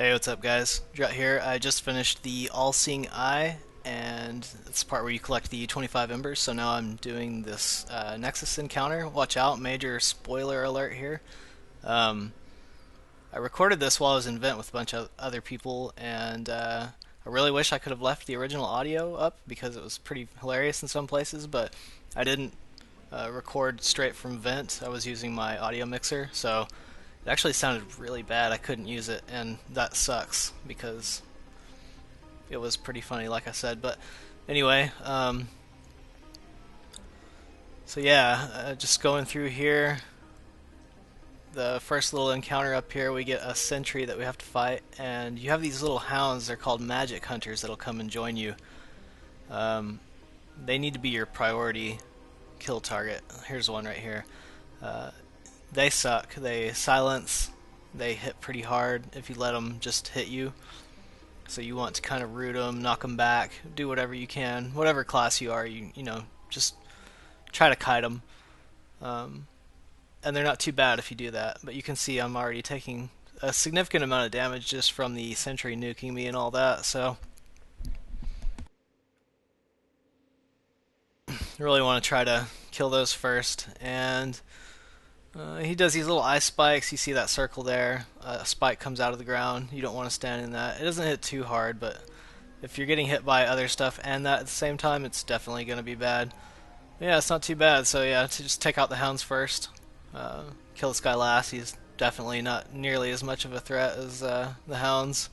Hey, what's up, guys? Drutt here. I just finished the All-Seeing Eye, and it's the part where you collect the 25 embers, so now I'm doing this Nexus encounter. Watch out, major spoiler alert here. Um, I recorded this while I was in Vent with a bunch of other people, and I really wish I could have left the original audio up because it was pretty hilarious in some places, but I didn't record straight from Vent. I was using my audio mixer, so it actually sounded really bad. I couldn't use it, and that sucks because it was pretty funny, like I said. But anyway, so yeah, just going through here. The first little encounter up here, we get a sentry that we have to fight, and you have these little hounds. They're called magic hunters that'll come and join you. Um, they need to be your priority kill target. Here's one right here. Uh, they suck. They silence. They hit pretty hard if you let them just hit you. So you want to kind of root them, knock them back, do whatever you can, whatever class you are. You know, just try to kite them. Um, and they're not too bad if you do that. But you can see I'm already taking a significant amount of damage just from the sentry nuking me and all that. So I really want to try to kill those first. And he does these little ice spikes. You see that circle there? A spike comes out of the ground. You don't want to stand in that. It doesn't hit too hard, but if you're getting hit by other stuff and that at the same time, it's definitely going to be bad. Yeah, it's not too bad. So yeah, to just take out the hounds first. Kill this guy last. He's definitely not nearly as much of a threat as the hounds.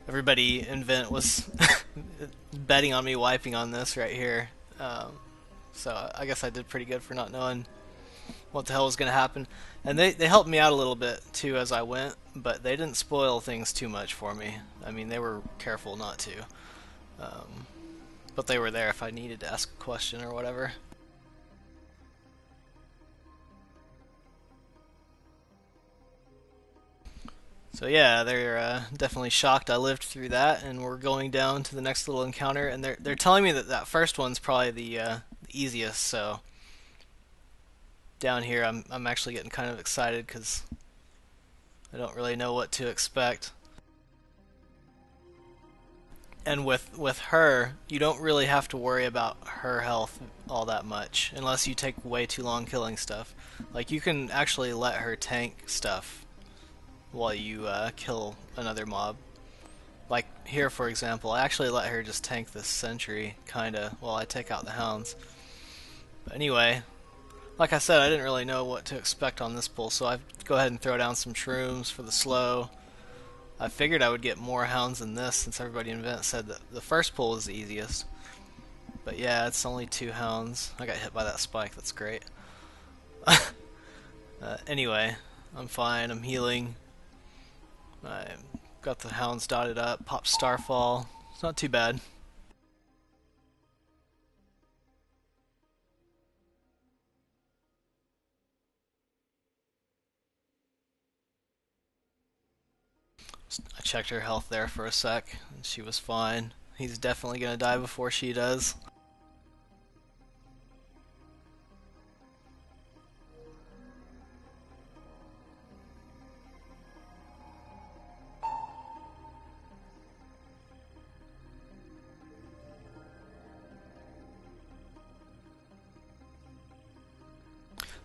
Everybody in Vent was betting on me wiping on this right here. So I guess I did pretty good for not knowing what the hell was going to happen. And they helped me out a little bit too as I went, but they didn't spoil things too much for me. I mean, they were careful not to. But they were there if I needed to ask a question or whatever. So yeah, they're definitely shocked I lived through that, and we're going down to the next little encounter, and they're telling me that that first one's probably the easiest. So down here, I'm actually getting kind of excited because I don't really know what to expect. And with her, you don't really have to worry about her health all that much unless you take way too long killing stuff. Like you can actually let her tank stuff while you kill another mob. Like here, for example, I actually let her just tank this sentry, kinda, while I take out the hounds. But anyway, like I said, I didn't really know what to expect on this pull, so I go ahead and throw down some shrooms for the slow. I figured I would get more hounds than this since everybody in Vent said that the first pull was the easiest. But yeah, it's only 2 hounds. I got hit by that spike, that's great. Anyway, I'm fine, I'm healing. I got the hounds dotted up, pop Starfall. It's not too bad. I checked her health there for a sec, and she was fine. He's definitely gonna die before she does.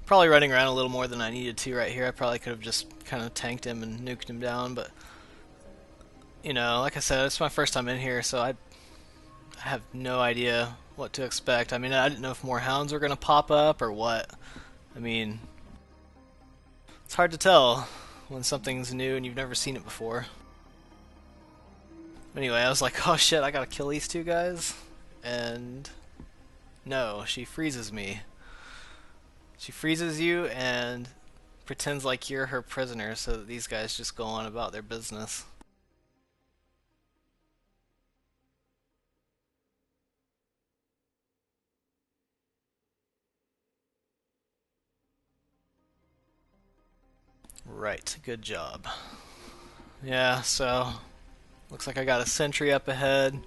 Probably running around a little more than I needed to right here. I probably could have just kind of tanked him and nuked him down, but you know, like I said, it's my first time in here, so I have no idea what to expect. I mean, I didn't know if more hounds were gonna pop up or what. I mean, it's hard to tell when something's new and you've never seen it before. Anyway, I was like, oh shit, I gotta kill these 2 guys. And no, she freezes me. She freezes you and pretends like you're her prisoner so that these guys just go on about their business. Right, good job. Yeah, so looks like I got a sentry up ahead.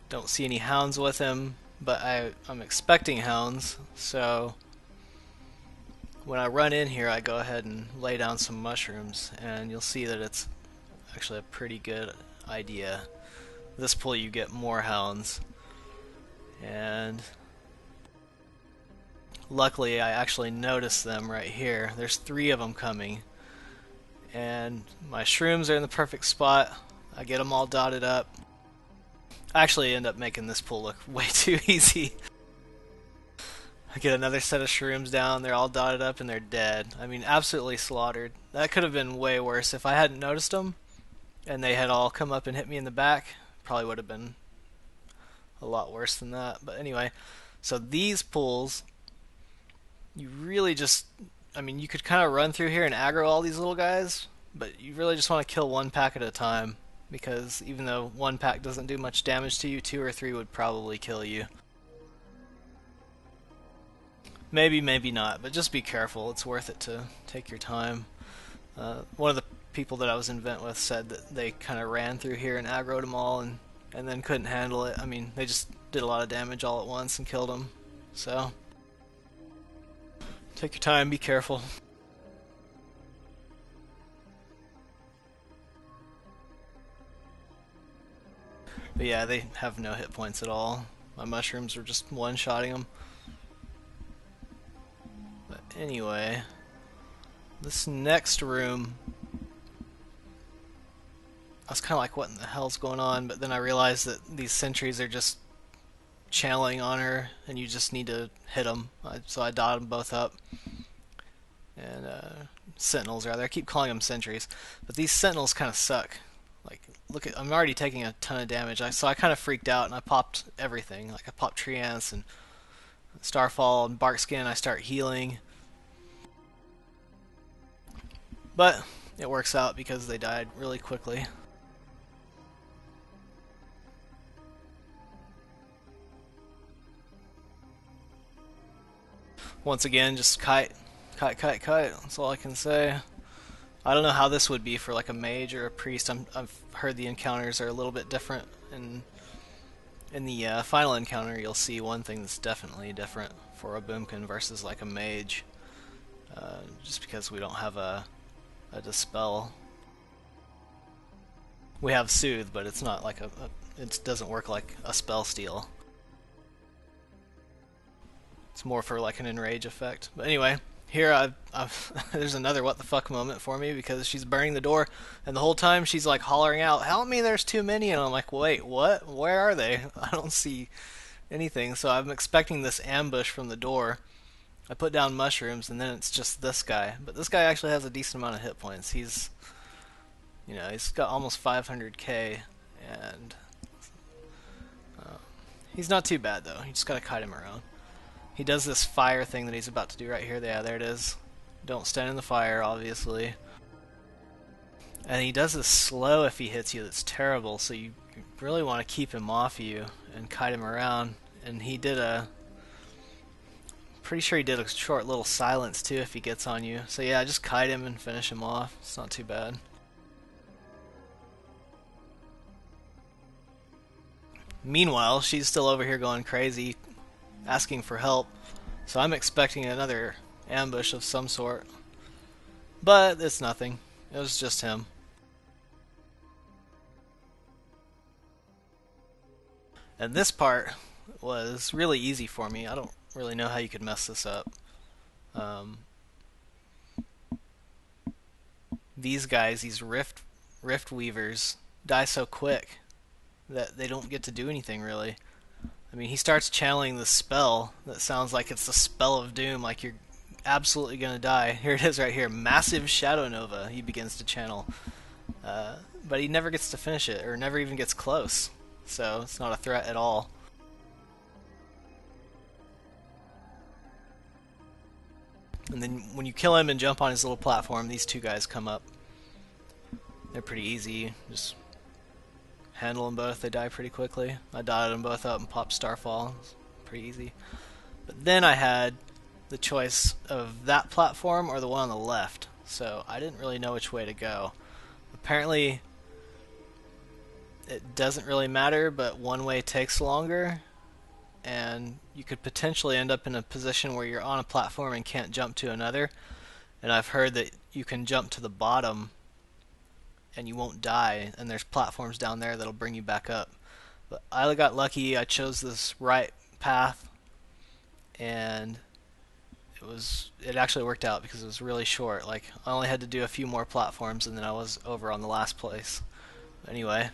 Don't see any hounds with him, but I'm expecting hounds, so when I run in here, I go ahead and lay down some mushrooms, and you'll see that it's actually a pretty good idea. This pull you get more hounds, and luckily I actually noticed them right here. There's 3 of them coming, and my shrooms are in the perfect spot. I get them all dotted up. I actually end up making this pull look way too easy. I get another set of shrooms down, they're all dotted up and they're dead. I mean, absolutely slaughtered. That could have been way worse. If I hadn't noticed them and they had all come up and hit me in the back, probably would have been a lot worse than that. But anyway, so these pulls, you really just, I mean, you could kind of run through here and aggro all these little guys, but you really just want to kill 1 pack at a time, because even though 1 pack doesn't do much damage to you, 2 or 3 would probably kill you. Maybe, maybe not, but just be careful. It's worth it to take your time. One of the people that I was in vent with said that they kind of ran through here and aggroed them all and then couldn't handle it. I mean, they just did a lot of damage all at once and killed them. So, take your time, be careful. But yeah, they have no hit points at all. My mushrooms were just one-shotting them. But anyway, this next room, I was kind of like, what in the hell's going on? But then I realized that these sentries are just channeling on her, and you just need to hit them. So I dotted them both up. And sentinels, rather. I keep calling them sentries. But these sentinels kind of suck. Like, look at, I'm already taking a ton of damage. So I kind of freaked out, and I popped everything. Like, I popped Tree Ants and Starfall and Barkskin. I start healing. But it works out because they died really quickly. Once again, just kite. That's all I can say. I don't know how this would be for like a mage or a priest. I've heard the encounters are a little bit different. In the final encounter, you'll see one thing that's definitely different for a boomkin versus like a mage. Just because we don't have a dispel. We have soothe, but it's not like it doesn't work like a spell steal. It's more for like an enrage effect. But anyway, here there's another what the fuck moment for me, because she's burning the door, and the whole time she's like hollering out, "Help me! There's too many!" And I'm like, "Wait, what? Where are they? I don't see anything." So I'm expecting this ambush from the door. I put down mushrooms, and then it's just this guy. But this guy actually has a decent amount of hit points. He's got almost 500k, and he's not too bad though. You just gotta kite him around. He does this fire thing that he's about to do right here. Yeah, there it is. Don't stand in the fire, obviously. And he does this slow if he hits you. That's terrible. So you really want to keep him off you and kite him around. And he did pretty sure he did a short little silence too if he gets on you. So yeah, just kite him and finish him off. It's not too bad. Meanwhile, she's still over here going crazy, asking for help. So I'm expecting another ambush of some sort. But it's nothing. It was just him. And this part was really easy for me. I don't really know how you could mess this up. These guys, these rift weavers, die so quick that they don't get to do anything really. I mean, he starts channeling this spell that sounds like it's the spell of doom, like you're absolutely gonna die. Here it is right here, Massive Shadow Nova, he begins to channel. But he never gets to finish it, or never even gets close. So it's not a threat at all. And then when you kill him and jump on his little platform, these 2 guys come up. They're pretty easy. Just handle them both. They die pretty quickly. I dotted them both up and popped Starfall. It's pretty easy. But then I had the choice of that platform or the one on the left. So I didn't really know which way to go. Apparently it doesn't really matter, but one way takes longer. and you could potentially end up in a position where you're on a platform and can't jump to another. And I've heard that you can jump to the bottom and you won't die, and there's platforms down there that'll bring you back up. But I got lucky. I chose this right path, and it actually worked out because it was really short. Like, I only had to do a few more platforms and then I was over on the last place. Anyway,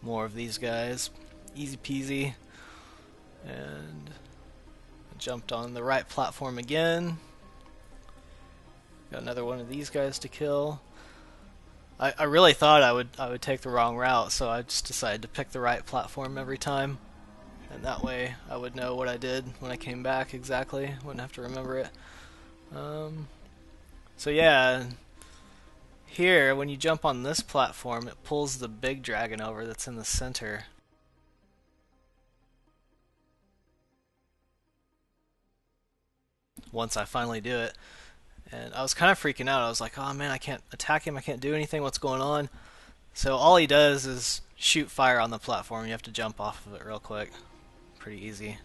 more of these guys. Easy peasy. And jumped on the right platform again. Got another one of these guys to kill. I really thought I would take the wrong route, so I just decided to pick the right platform every time. And that way I would know what I did when I came back exactly. Wouldn't have to remember it. So yeah, here when you jump on this platform, it pulls the big dragon over that's in the center. Once I finally do it. And I was kind of freaking out. I was like, oh man, I can't attack him. I can't do anything. What's going on? So all he does is shoot fire on the platform. You have to jump off of it real quick. Pretty easy.